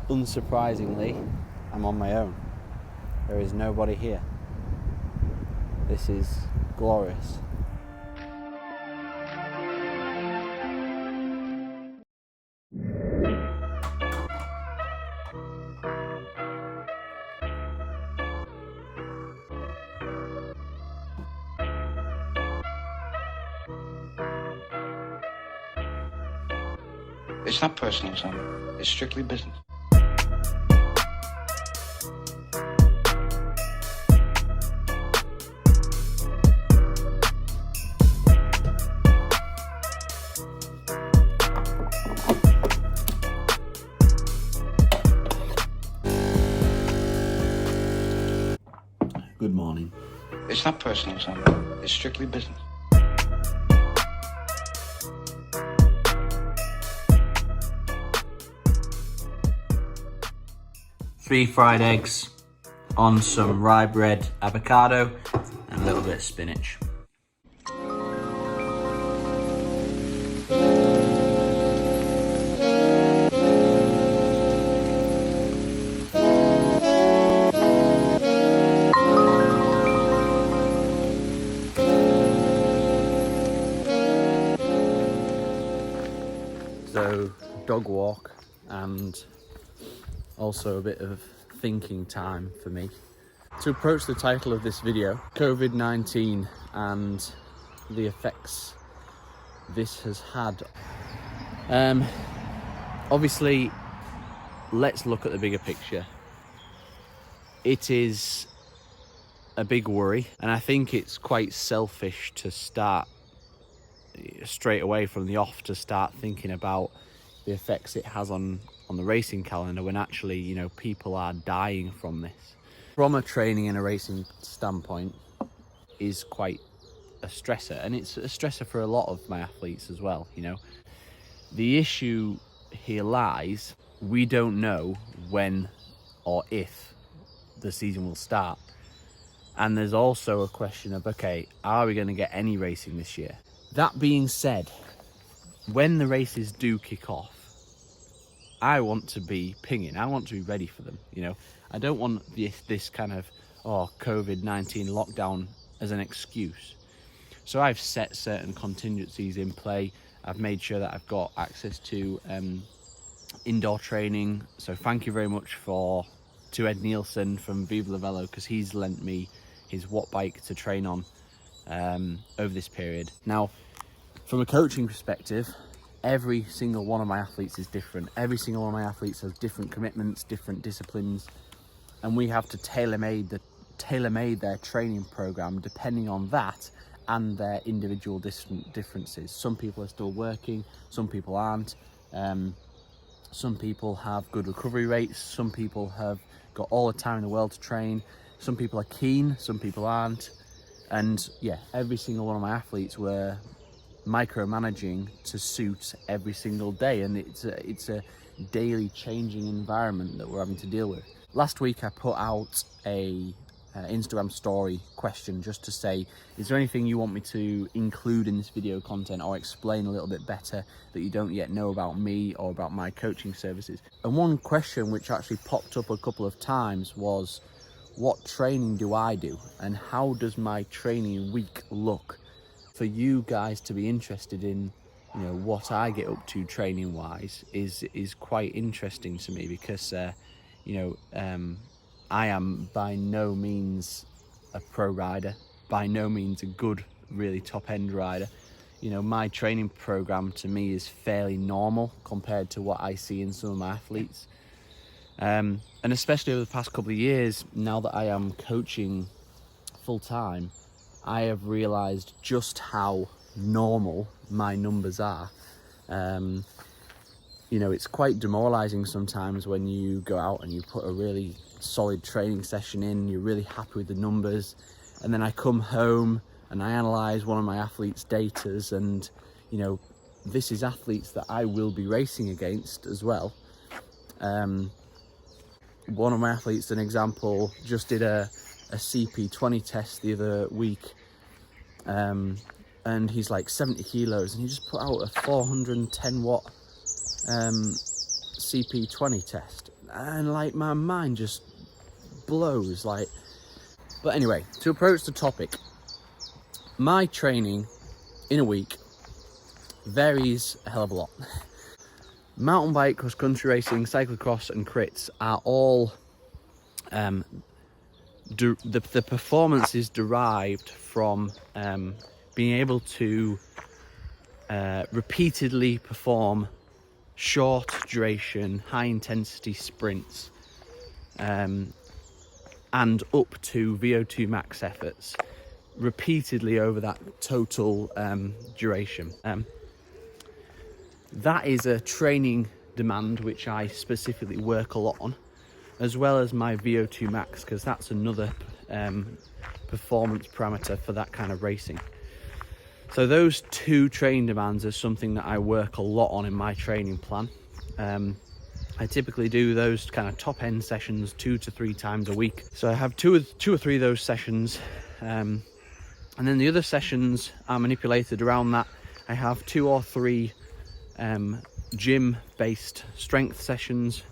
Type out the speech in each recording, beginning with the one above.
Unsurprisingly, I'm on my own. There is nobody here. This is glorious. It's not personal, son. It's strictly business. Good morning. It's not personal, son. It's strictly business. Three fried eggs on some rye bread, avocado, and a little bit of spinach. So, dog walk and also a bit of thinking time for me. To approach the title of this video, COVID-19 and the effects this has had. Obviously, let's look at the bigger picture. It is a big worry, and I think it's quite selfish to start straight away from the off to start thinking about the effects it has on the racing calendar when actually, you know, people are dying from this. From a training and a racing standpoint is quite a stressor, and it's a stressor for a lot of my athletes as well, you know. The issue here lies, we don't know when or if the season will start. And there's also a question of, okay, are we going to get any racing this year? That being said, when the races do kick off, I want to be pinging. I want to be ready for them, you know. I don't want this kind of, COVID-19 lockdown as an excuse. So I've set certain contingencies in play. I've made sure that I've got access to indoor training. So thank you very much to Ed Nielsen from Viva La Velo, because he's lent me his watt bike to train on over this period. Now, from a coaching perspective, every single one of my athletes is different. Every single one of my athletes has different commitments, different disciplines, and we have to tailor-made their training program depending on that and their individual differences. Some people are still working, some people aren't. Some people have good recovery rates, some people have got all the time in the world to train, some people are keen, some people aren't. And yeah, every single one of my athletes were micromanaging to suit every single day, and it's a daily changing environment that we're having to deal with. Last week I put out a Instagram story question just to say, is there anything you want me to include in this video content or explain a little bit better that you don't yet know about me or about my coaching services? And one question which actually popped up a couple of times was, what training do I do and how does my training week look? For you guys to be interested in, you know, what I get up to training wise is quite interesting to me, because I am by no means a pro rider, by no means a good, really top end rider. You know, my training program to me is fairly normal compared to what I see in some of my athletes. And especially over the past couple of years, now that I am coaching full time, I have realized just how normal my numbers are. You know, it's quite demoralizing sometimes when you go out and you put a really solid training session in, you're really happy with the numbers, and then I come home and I analyze one of my athletes' datas, and you know, this is athletes that I will be racing against as well. One of my athletes, an example, just did a CP20 test the other week, and he's like 70 kilos, and he just put out a 410 watt CP20 test. and like my mind just blows. Like, but anyway, to approach the topic, my training in a week varies a hell of a lot. Mountain bike, cross country racing, cyclocross and crits are all the performance is derived from being able to repeatedly perform short duration, high intensity sprints and up to VO2 max efforts repeatedly over that total duration. That is a training demand which I specifically work a lot on, as well as my VO2 max, because that's another performance parameter for that kind of racing. So those two training demands are something that I work a lot on in my training plan. I typically do those kind of top end sessions 2 to 3 times a week. So I have two or three of those sessions, and then the other sessions are manipulated around that. I have 2 or 3 gym based strength sessions.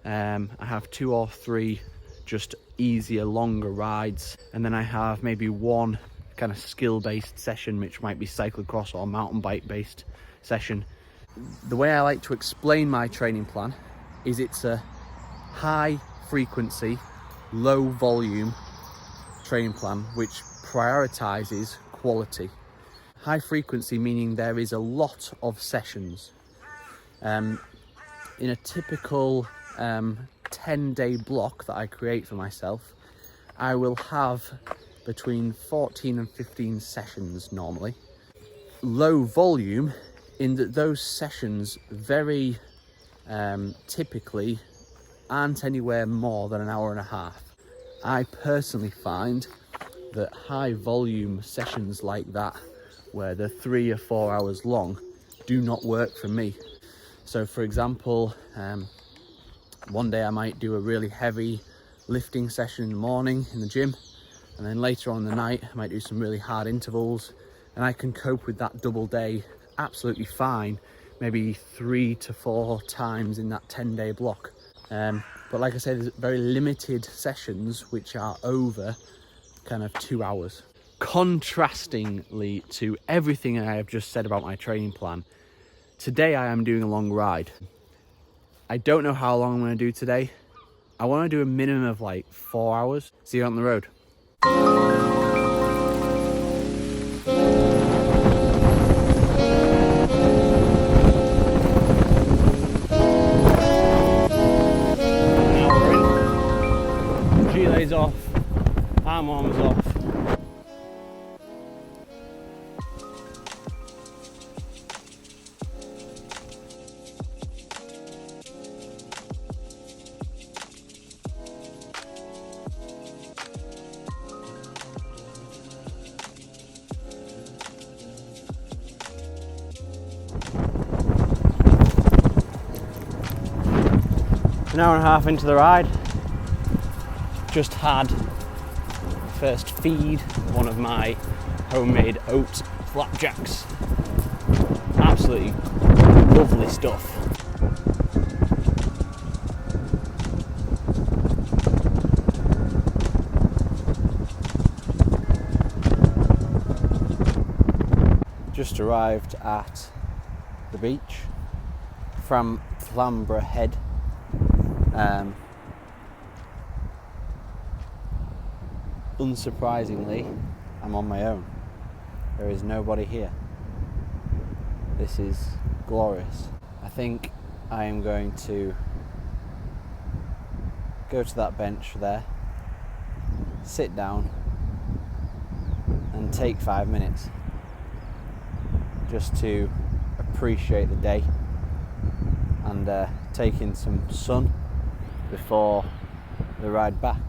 I have 2 or 3 just easier, longer rides, and then I have maybe 1 kind of skill based session, which might be cyclocross or mountain bike based session. The way I like to explain my training plan is it's a high frequency, low volume training plan which prioritizes quality. High frequency meaning there is a lot of sessions. In a typical 10-day block that I create for myself, I will have between 14 and 15 sessions normally. Low volume in that those sessions very typically aren't anywhere more than an hour and a half. I personally find that high volume sessions like that, where they're 3 or 4 hours long, do not work for me. So for example, one day I might do a really heavy lifting session in the morning in the gym, and then later on in the night I might do some really hard intervals, and I can cope with that double day absolutely fine, maybe 3 to 4 times in that 10-day block. But like I said, there's very limited sessions which are over kind of 2 hours. Contrastingly to everything I have just said about my training plan, today I am doing a long ride. I don't know how long I'm going to do today. I want to do a minimum of like 4 hours. See you on the road. Now we're in. Gilets off, arm warmers off. An hour and a half into the ride, just had first feed one of my homemade oat flapjacks. Absolutely lovely stuff. Just arrived at the beach from Flamborough Head. Unsurprisingly, I'm on my own. There is nobody here. This is glorious. I think I am going to go to that bench there, sit down and take 5 minutes just to appreciate the day and take in some sun before the ride back.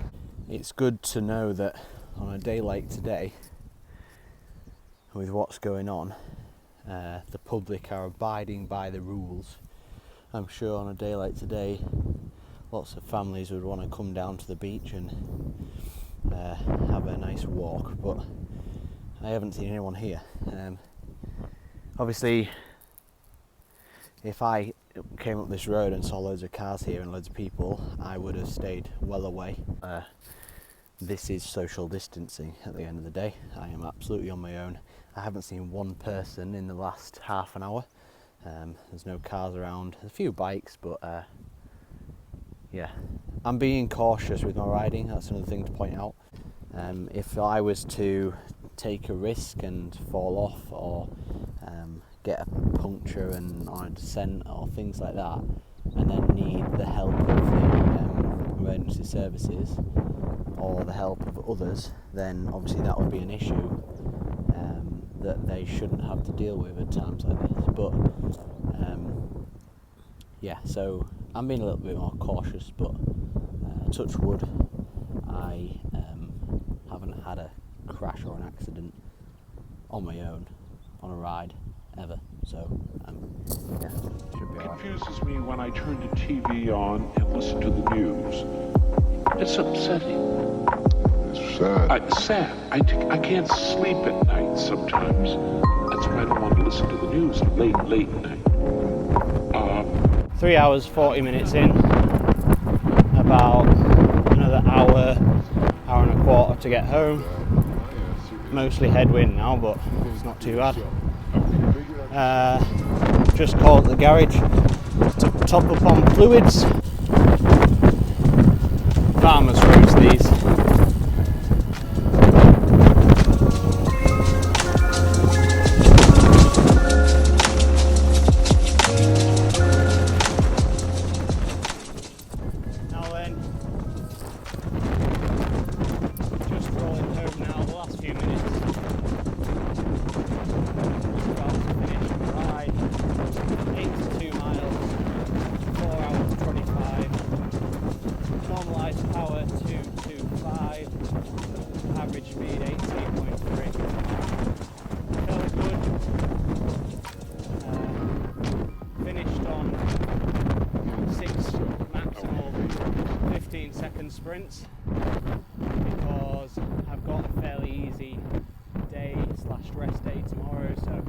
It's good to know that on a day like today, with what's going on, the public are abiding by the rules. I'm sure on a day like today, lots of families would want to come down to the beach and have a nice walk, but I haven't seen anyone here. Obviously, if I came up this road and saw loads of cars here and loads of people, I would have stayed well away. This is social distancing at the end of the day. I am absolutely on my own. I haven't seen one person in the last half an hour. There's no cars around. There's a few bikes, but yeah. I'm being cautious with my riding, that's another thing to point out. If I was to take a risk and fall off or get a puncture on a descent or things like that, and then need the help of the emergency services or the help of others, then obviously that would be an issue that they shouldn't have to deal with at times like this. But yeah, so I'm being a little bit more cautious, but touch wood, I haven't had a crash or an accident on my own on a ride ever, so yeah, should be alright. It confuses me when I turn the TV on and listen to the news. It's upsetting. It's sad. Sad. I can't sleep at night sometimes. That's why I don't want to listen to the news late night. 3 hours 40 minutes in, about another hour and a quarter to get home. Mostly headwind now, but it's not too bad. Just called the garage to top up on fluids. Farmers roads these. Now then, just rolling home now, the last few minutes. About to finish the ride. 82 miles, 4 hours 25. Normalised power 225. Average speed 18.3. Felt good. Finished on 6 maximal 15-second sprints because I've got a fairly easy day/rest day tomorrow, so I'm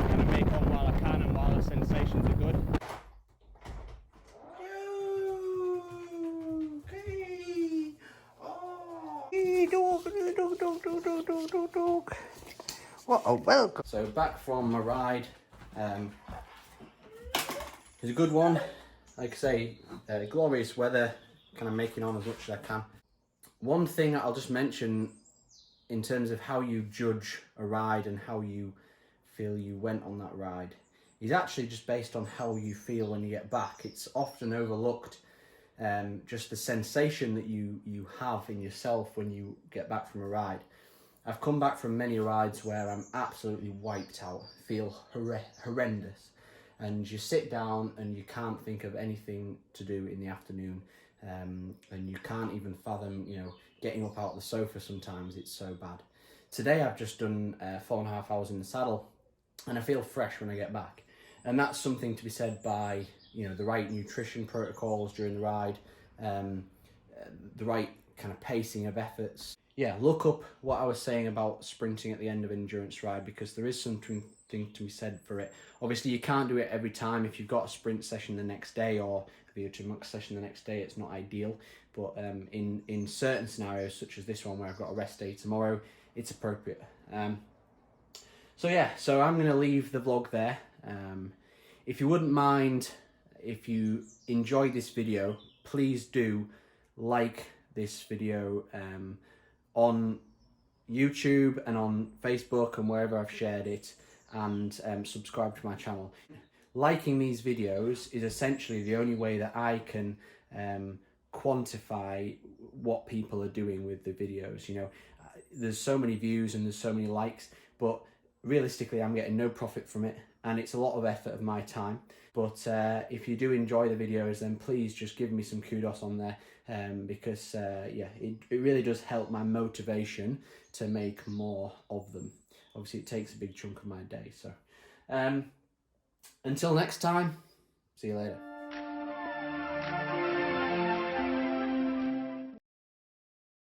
going to make on while I can and while the sensations are good. What a welcome. So back from my ride. It's a good one. Like I say, glorious weather, kind of making on as much as I can. One thing I'll just mention in terms of how you judge a ride and how you feel you went on that ride is actually just based on how you feel when you get back. It's often overlooked, just the sensation that you have in yourself when you get back from a ride. I've come back from many rides where I'm absolutely wiped out, feel horrendous, and you sit down and you can't think of anything to do in the afternoon, and you can't even fathom, getting up out of the sofa sometimes. It's so bad. Today I've just done 4.5 hours in the saddle, and I feel fresh when I get back, and that's something to be said by the right nutrition protocols during the ride, the right kind of pacing of efforts. Yeah, look up what I was saying about sprinting at the end of an endurance ride, because there is something to be said for it. Obviously, you can't do it every time. If you've got a sprint session the next day or a VO2 max session the next day, it's not ideal. But in certain scenarios, such as this one where I've got a rest day tomorrow, it's appropriate. So I'm going to leave the vlog there. If you wouldn't mind, if you enjoyed this video, please do like this video on YouTube and on Facebook and wherever I've shared it, and subscribe to my channel. Liking these videos is essentially the only way that I can quantify what people are doing with the videos. There's so many views and there's so many likes, but realistically I'm getting no profit from it, and it's a lot of effort of my time. But if you do enjoy the videos, then please just give me some kudos on there, because it really does help my motivation to make more of them. Obviously it takes a big chunk of my day. So until next time, see you later.